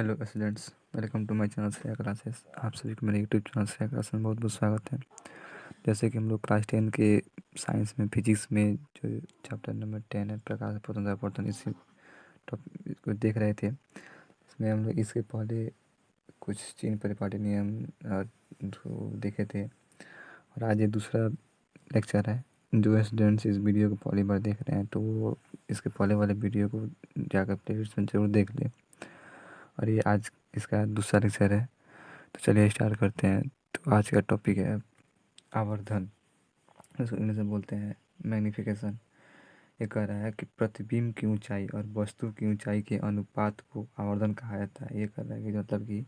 Hello students, welcome to my channel Shreya classes. आप सभी को मेरे यूट्यूब चैनल श्रेया क्लासेस में बहुत बहुत स्वागत है। जैसे कि हम लोग क्लास 10 के साइंस में फिजिक्स में जो चैप्टर नंबर 10 है प्रकाश पतन अपवर्तन, इसी टॉपिक को देख रहे थे। इसमें हम लोग इसके पहले कुछ तीन परिपाटी नियम और जो देखे थे, और आज ये दूसरा लेक्चर है। जो स्टूडेंट्स इस वीडियो को पहली बार देख रहे हैं तो वो इसके पहले वाले वीडियो को जाकर प्लेलिस्ट में ज़रूर देख लें। और ये आज इसका दूसरा लेक्चर है, तो चलिए स्टार्ट करते हैं। तो आज का टॉपिक है आवर्धन, इसको इंग्लिश में बोलते हैं मैग्निफिकेशन। ये कह रहा है कि प्रतिबिंब की ऊंचाई और वस्तु की ऊंचाई के अनुपात को आवर्धन कहा जाता है। ये कह रहा है कि मतलब कि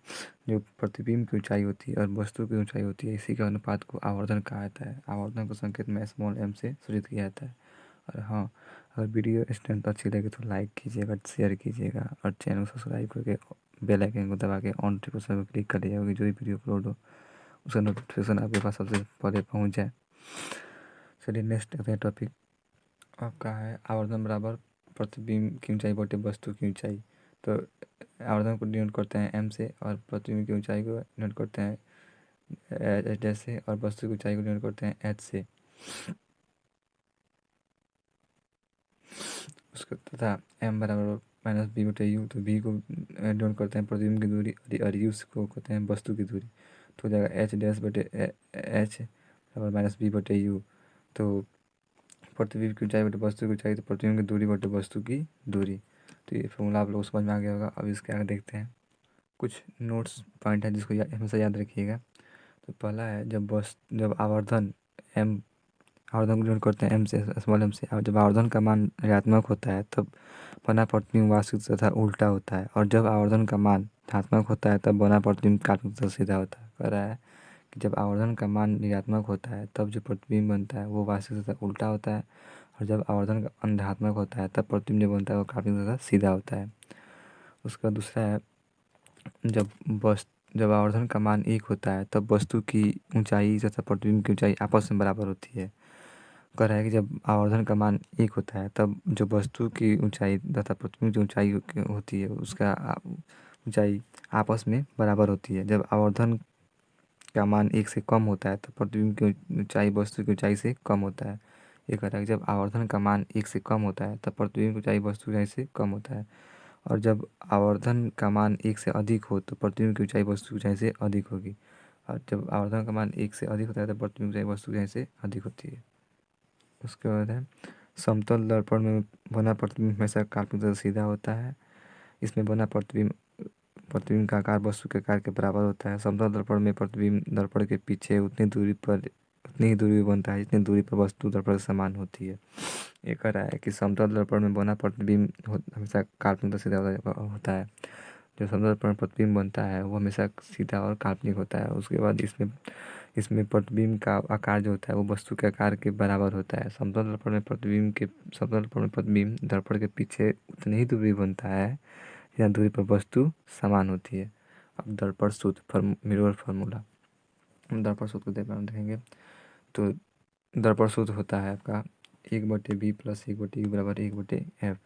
जो प्रतिबिंब की ऊंचाई होती है और वस्तु की ऊंचाई होती है, इसी के अनुपात को आवर्धन कहा जाता है। आवर्धन को संकेत में स्मॉल m से सूचित किया जाता है। और हाँ, अगर वीडियो स्टूडेंट अच्छी लगे तो लाइक कीजिएगा, शेयर कीजिएगा और चैनल को सब्सक्राइब करके बेल आइकन को दबा के ऑन नोटिफिकेशन को क्लिक कर लीजिएगा कि जो भी वीडियो अपलोड हो उसका नोटिफिकेशन आपके पास सबसे पहले पहुंच जाए। चलिए नेक्स्ट टॉपिक आपका है आवर्धन बराबर प्रतिबिंब की ऊंचाई बटे वस्तु की ऊंचाई। तो आवर्धन को डिनोट करते हैं m से और प्रतिबिंब की ऊंचाई को डिनोट करते हैं h डैश से और वस्तु की ऊंचाई को डिनोट करते हैं h से। उसको तथा m बराबर माइनस बी बटे यू, तो b को डिनोट करते हैं प्रतिबिंब की दूरी और u को कहते हैं वस्तु की दूरी। तो हो जाएगा h डैश बटे h बराबर माइनस बी बटे यू। तो प्रतिबिंब की ऊंचाई बटे वस्तु की ऊंचाई, तो प्रतिबिंब की दूरी बटे वस्तु की दूरी। तो ये फॉर्मूला आप लोग समझ में आ गया होगा। अब इसके आगे देखते हैं कुछ नोट्स पॉइंट है जिसको हमेशा याद रखिएगा। तो पहला है जब आवर्धन m, आवर्धन को डिनोट करते हैं m से, स्मॉल m से, और जब आवर्धन का मान ऋणात्मक होता है तब बना प्रतिबिंब वास्तविक तथा उल्टा होता है, और जब आवर्धन का मान धनात्मक होता है तब बना प्रतिबिंब काल्पनिक तथा सीधा होता है। कह रहा है कि जब आवर्धन का मान ऋणात्मक होता है तब जो प्रतिबिंब बनता है वो वास्तविक तथा उल्टा होता है, और जब आवर्धन का धनात्मक होता है तब प्रतिबिंब जो बनता है वो काल्पनिक तथा सीधा होता है। उसका दूसरा है जब आवर्धन का मान 1 होता है तब वस्तु की ऊंचाई तथा प्रतिबिंब की ऊंचाई आपस में बराबर होती है। कह रहा है कि जब आवर्धन का मान 1 होता है तब जो वस्तु की ऊंचाई तथा प्रतिबिंब की ऊंचाई होती है उसका ऊंचाई आपस में बराबर होती है। जब आवर्धन का मान 1 से कम होता है तब प्रतिबिंब की ऊंचाई वस्तु की ऊंचाई से कम होता है। ये कह रहा है कि जब आवर्धन का मान 1 से कम होता है तब प्रतिबिंब की ऊंचाई वस्तु की ऊंचाई से कम होता है, और जब आवर्धन का मान 1 से अधिक हो तो प्रतिबिंब की ऊंचाई वस्तु की ऊंचाई से अधिक होगी, और जब आवर्धन का मान 1 से अधिक होता है तो प्रतिबिंब की ऊंचाई वस्तु की ऊंचाई से अधिक होती है। उसके बाद है समतल दर्पण में बना प्रतिबिंब हमेशा काल्पनिक तथा सीधा होता है। इसमें बना प्रतिबिंब का आकार वस्तु के आकार के बराबर होता है। समतल दर्पण में प्रतिबिंब दर्पण के पीछे उतनी ही दूरी पर बनता है जितनी दूरी पर वस्तु दर्पण के समान होती है। ये कह रहा है कि समतल दर्पण में बना प्रतिबिंब हमेशा काल्पनिक तथा सीधा होता है। जो समतल दर्पण में प्रतिबिंब बनता है वो हमेशा सीधा और काल्पनिक होता है। उसके बाद इसमें इसमें प्रतिबिंब का आकार जो होता है वो वस्तु के आकार के बराबर होता है। समतल दर्पण में प्रतिबिंब दर्पण के पीछे उतनी ही दूरी बनता है जितना दूरी पर वस्तु समान होती है। अब दर्पण सूत्र मिरर फार्मूला, हम दर्पण सूत्र को देखेंगे। तो दर्पण सूत्र होता है आपका 1/b प्लस 1/e बराबर 1/f।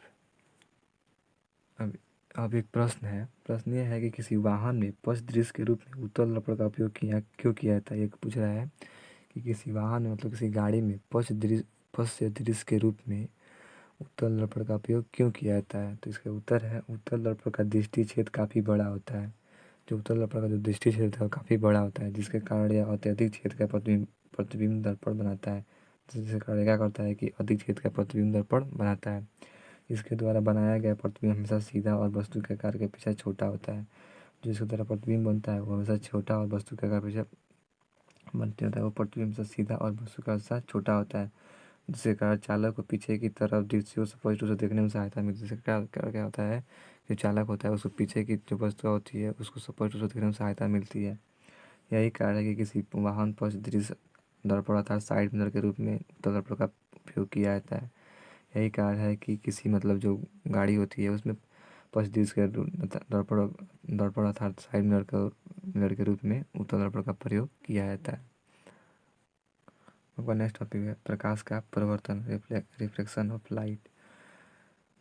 अब एक प्रश्न है। प्रश्न ये है कि किसी वाहन में पथ दृश्य के रूप में उत्तल दर्पण का उपयोग क्यों किया जाता है। ये पूछ रहा है कि किसी वाहन में मतलब किसी गाड़ी में पथ से दृश्य के रूप में उत्तल दर्पण का उपयोग क्यों किया जाता है। तो इसका उत्तर है उत्तल दर्पण का दृष्टि क्षेत्र काफ़ी बड़ा होता है। जो उत्तल दर्पण का जो दृष्टि क्षेत्र है वो काफ़ी बड़ा होता है, जिसके कारण यह अत्यधिक क्षेत्र का प्रतिबिंब दर्पण बनाता है। जिसके कारण क्या करता है कि अधिक क्षेत्र का प्रतिबिंब दर्पण बनाता है। इसके द्वारा बनाया गया प्रतिबिंब हमेशा सीधा और वस्तु के आकार के अपेक्षा छोटा होता है। जो इसके द्वारा प्रतिबिंब बनता है वो हमेशा छोटा और वस्तु के आकार के अपेक्षा बनते होता है। वो प्रतिबिंब हमेशा सीधा और वस्तु के अपेक्षा छोटा होता है, जिसके कारण चालक को पीछे की तरफ दृश्य को स्पष्ट रूप से देखने में सहायता मिलती है। जिससे क्या होता है, जो चालक होता है उसको पीछे की जो वस्तु होती है उसको स्पष्ट रूप से देखने में सहायता मिलती है। यही कारण है कि किसी वाहन पर दृश्य दर्पण अर्थात साइड मिरर के रूप में उत्तल दर्पण का उपयोग किया जाता है। यही कारण है कि किसी मतलब जो गाड़ी होती है उसमें पथ दृश्य के दर्पण दर्पण अर्थात साइड मिरर के रूप में उत्तल दर्पण का प्रयोग किया जाता है। आपका नेक्स्ट टॉपिक है प्रकाश का परावर्तन, रिफ्लेक्शन ऑफ लाइट।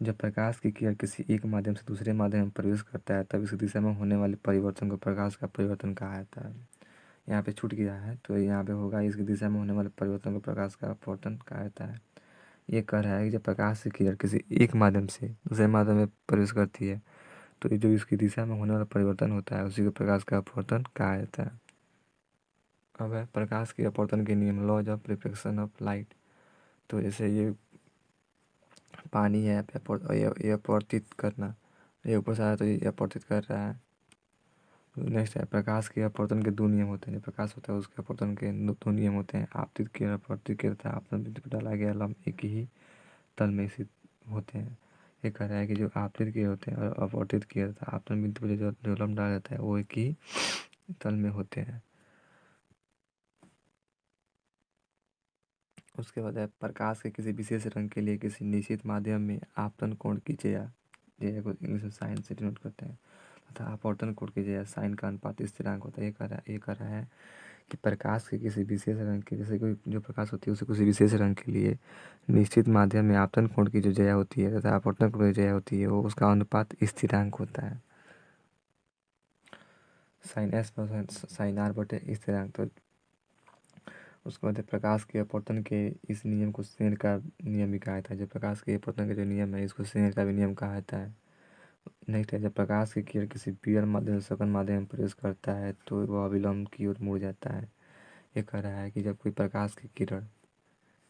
जब प्रकाश की किरण किसी एक माध्यम से दूसरे माध्यम में प्रवेश करता है तब इसकी दिशा में होने वाले परिवर्तन को प्रकाश का परिवर्तन कहा जाता है। यहाँ पे छूट गया है तो यहाँ पे होगा इसकी दिशा में होने वाले परिवर्तन को प्रकाश का अपवर्तन कहा जाता है। ये कह रहा है कि जब प्रकाश की किरण किसी एक माध्यम से दूसरे माध्यम में प्रवेश करती है तो ये जो इसकी दिशा में होने वाला परिवर्तन होता है उसी को प्रकाश का अपवर्तन कहा जाता है। अब है प्रकाश के अपवर्तन के नियम, laws of reflection of light. तो जैसे ये पानी है, ये अपवर्तित करना, ये ऊपर से आया तो ये अपवर्तित कर रहा है। नेक्स्ट है प्रकाश के अपवर्तन के दो नियम होते हैं। जो प्रकाश होता है उसके अपवर्तन के दो नियम होते हैं, आपतित किरण अपवर्तित किरण था। आपतन बिंदु पर डाला गया लंब एक ही तल में स्थित होते हैं। ये कह रहा है कि जो आपतित किरण होते हैं और अपवर्तित किरण था, आपतन बिंदु पर जो लंब डाला जाता है वो एक ही तल में होते हैं। उसके बाद है प्रकाश के किसी विशेष रंग के लिए किसी निश्चित माध्यम में आपतन कोण की जया, जया को इंग्लिश में साइन से डिनोट करते हैं, तथा अपवर्तन कोण की जया साइन का अनुपात स्थिरांक होता है। ये कह रहा है कि प्रकाश के किसी विशेष रंग के, जैसे कोई जो प्रकाश होती है उसे किसी विशेष रंग के लिए निश्चित माध्यम में आपतन कोण की जो जया होती है तथा अपवर्तन कोण की जया होती है वो उसका अनुपात स्थिरांक होता है, साइन एस पर साइन आर बटे स्थिरांक। तो उसके बाद प्रकाश के अपवर्तन के इस नियम को स्नेल का नियम भी कहा जाता है। जब प्रकाश के अपवर्तन का जो नियम है इसको स्नेल का भी नियम कहा जाता है। नेक्स्ट है जब प्रकाश की किरण किसी विरल माध्यम से सघन माध्यम में प्रवेश करता है तो वह अविलंब की ओर मुड़ जाता है। ये कह रहा है कि जब कोई प्रकाश की किरण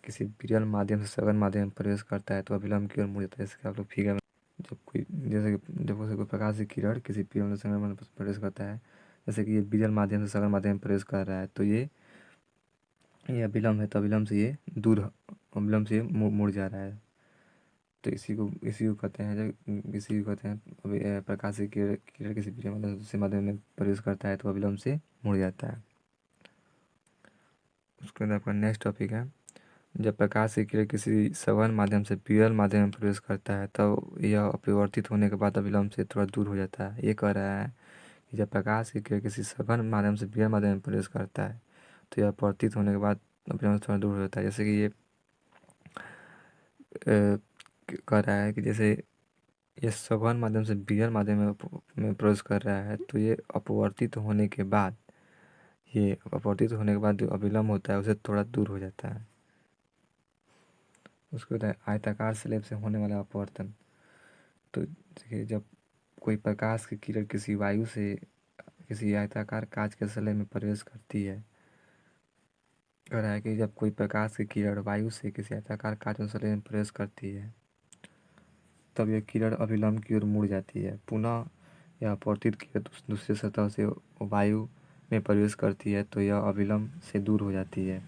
किसी विरल माध्यम से सघन माध्यम में प्रवेश करता है तो अविलंब की ओर मुड़ जाता है। जैसे कि आप लोग फिगर में जैसे कि जब कोई प्रकाश की किरण किसी विरल सघन माध्यम में प्रवेश करता है, जैसे कि ये विरल माध्यम से सघन माध्यम में प्रवेश कर रहा है तो ये अविलंब है, तो अविलंब से ये दूर, अविलंब से ये मुड़ जा रहा है। तो इसी को कहते हैं प्रकाश की किरण किसी विरल माध्यम से दूसरे माध्यम में प्रवेश करता है तो अविलंब से मुड़ जाता है। उसके बाद आपका नेक्स्ट टॉपिक है जब प्रकाश की किरण किसी सघन माध्यम से विरल माध्यम में प्रवेश करता है तब यह अपरिवर्तित होने के बाद अविलंब से थोड़ा दूर हो जाता है। ये कह रहा है कि जब प्रकाश की किरण किसी सघन माध्यम से विरल माध्यम में प्रवेश करता है तो यह अपवर्तित होने के बाद अविलंब से थोड़ा दूर हो जाता है। जैसे कि ये कह रहा है कि जैसे ये सघन माध्यम से विरल माध्यम में प्रवेश कर रहा है तो ये अपवर्तित होने के बाद जो अविलंब होता है उसे थोड़ा दूर हो जाता है। उसके बाद आयताकार स्लैब से होने वाला अपवर्तन। तो देखिए जब कोई प्रकाश की किरण किसी वायु से किसी आयताकार कांच के स्लैब में प्रवेश करती है, कह रहा है कि जब कोई प्रकाश की किरण वायु से किसी आयताकार कांच के स्लैब में प्रवेश करती है तब यह किरण अविलंब की ओर मुड़ जाती है। पुनः यह अपवर्तित किरण दूसरी सतह से वायु में प्रवेश करती है तो यह अविलंब से दूर हो जाती है।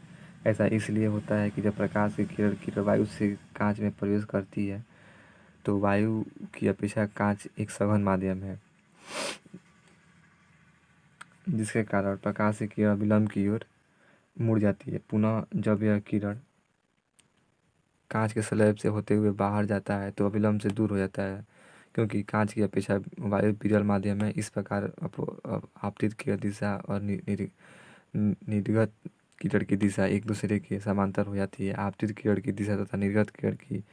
ऐसा इसलिए होता है कि जब प्रकाश की किरण वायु से कांच में प्रवेश करती है तो वायु की अपेक्षा कांच एक सघन माध्यम है, जिसके कारण प्रकाश की किरण विलंब की ओर मुड़ जाती है। पुनः जब यह किरण कांच के स्लैब से होते हुए बाहर जाता है तो अविलंब से दूर हो जाता है, क्योंकि कांच की अपेक्षा वायु विरल माध्यम है। इस प्रकार आपतित किरण दिशा और निर्गत किरण की दिशा एक दूसरे के समांतर हो जाती है। आपतित किरण की दिशा तथा निर्गत किरण की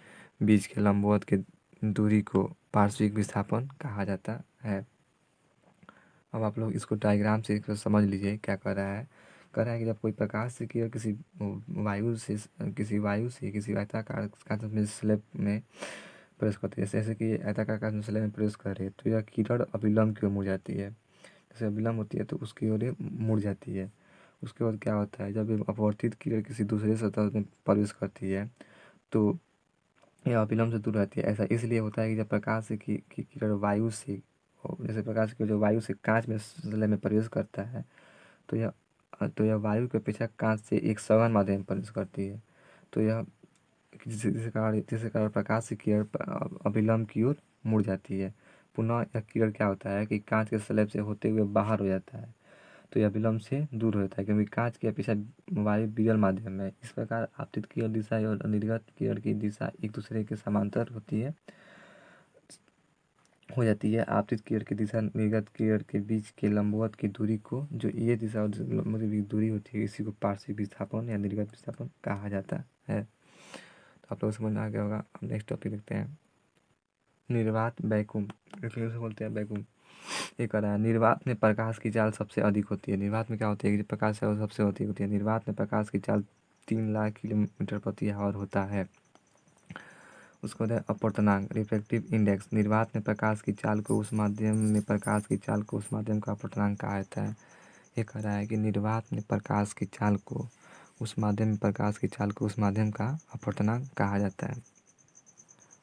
बीच के लंबवत के दूरी को पार्श्विक विस्थापन कहा जाता है। अब आप लोग इसको डायग्राम से समझ लीजिए क्या कर रहा है। कह रहा है कि जब कोई प्रकाश से किरण किसी आयताकार कांच में स्लैब में प्रवेश करती है, जैसे कि आयताकार कांच में स्लैब में प्रवेश कर रही है तो यह किरण अविलंब की ओर मुड़ जाती है। जैसे अविलंब होती है तो उसकी ओर ये मुड़ जाती है। उसके बाद क्या होता है, जब ये अपवर्तित किरण किसी दूसरे सतह में प्रवेश करती है तो यह अविलंब से दूर रहती है। ऐसा इसलिए होता है कि जब प्रकाश की किरण वायु से, जैसे प्रकाश की जो वायु से कांच में स्लैब में प्रवेश करता है तो यह वायु की अपेक्षा कांच से एक सघन माध्यम में प्रवेश करती है। तो यह जिसके कारण प्रकाश की किरण अविलंब की ओर मुड़ जाती है। पुनः यह किरण क्या होता है कि कांच के स्लैब से होते हुए बाहर हो जाता है तो यह विलंब से दूर होता है, क्योंकि कांच की अपेक्षा वायु विरल माध्यम है। इस प्रकार आपतित किरण दिशा और निर्गत किरण की दिशा एक दूसरे के समांतर हो जाती है। आपतित किरण की दिशा निर्गत किरण के बीच के लंबवत की दूरी को, जो ये दिशा और लंबवत की दूरी होती है, इसी को पार्श्विक विस्थापन या निर्गत विस्थापन कहा जाता है। तो आप लोग समझ में आ गया होगा। अब नेक्स्ट टॉपिक देखते हैं। निर्वात वैक्यूम, इसे बोलते हैं वैक्यूम। ये कह रहा है निर्वात में प्रकाश की चाल सबसे अधिक होती है। निर्वात में क्या होती है कि जो प्रकाश है वो सबसे अधिक होती है। निर्वात में प्रकाश की चाल 3 लाख किलोमीटर प्रति आवर होता है। उसको होता है अपवर्तनांक, रिफ्रैक्टिव इंडेक्स। निर्वात में प्रकाश की चाल को उस माध्यम में प्रकाश की चाल को उस माध्यम का अपवर्तनांक कहा जाता है। ये कह रहा है कि निर्वात में प्रकाश की चाल को उस माध्यम में प्रकाश की चाल को उस माध्यम का अपवर्तनांक कहा जाता है।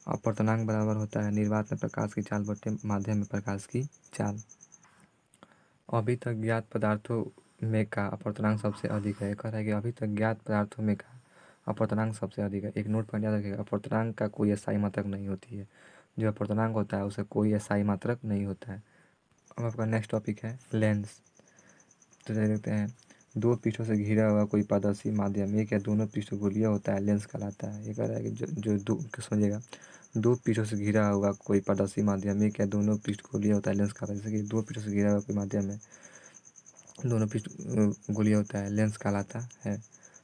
अपवर्तनांक बराबर होता है निर्वात में प्रकाश की चाल बटे माध्यम में प्रकाश की चाल। अभी तक ज्ञात पदार्थों में का अपवर्तनांक सबसे अधिक है। कह रहा है कि अभी तक ज्ञात पदार्थों में का अपवर्तनांक सबसे अधिक है। एक नोट पॉइंट याद रखिएगा, अपवर्तनांक का कोई अस्थायी मात्रक नहीं होती है। जो अपवर्तनांक होता है उसका कोई अस्थायी मात्रक नहीं होता है। अब आपका नेक्स्ट टॉपिक है लेंस। तो चलिए देखते हैं। दो पृष्ठों से घिरा हुआ कोई पारदर्शी माध्यम, एक या दोनों पृष्ठ गोलीय होता है, लेंस कहलाता है। ये कह रहा है कि जो दो समझिएगा, दो पृष्ठों से घिरा हुआ कोई पारदर्शी माध्यम, एक या दोनों पृष्ठ गोलीय होता है, लेंस कहलाता है। जैसे कि दो पृष्ठों से घिरा हुआ कोई माध्यम है, दोनों पृष्ठ गोलीय होता है, लेंस कहलाता है।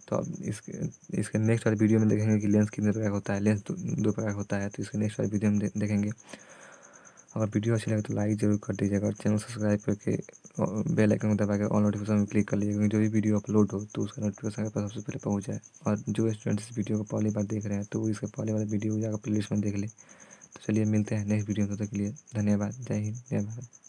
तो अब इसके इसके नेक्स्ट वाले वीडियो में देखेंगे कि लेंस कितने प्रकार का होता है। लेंस दो प्रकार का होता है, तो इसके नेक्स्ट वाले वीडियो में देखेंगे। अगर वीडियो अच्छी लगे तो लाइक ज़रूर कर दीजिएगा और चैनल सब्सक्राइब करके बेल आइकन को दबा के ऑल नोटिफिकेशन में क्लिक कर लीजिएगा, क्योंकि जो भी वीडियो अपलोड हो तो उसका नोटिफिकेशन आपके पास सबसे पहले पहुंच जाए। और जो स्टूडेंट इस वीडियो को पहली बार देख रहे हैं तो वो इसके पहले वाले वीडियो को जाकर प्लेलिस्ट में देख ले। तो चलिए मिलते हैं नेक्स्ट वीडियो में, तब तक के लिए धन्यवाद। जय हिंद, जय भारत।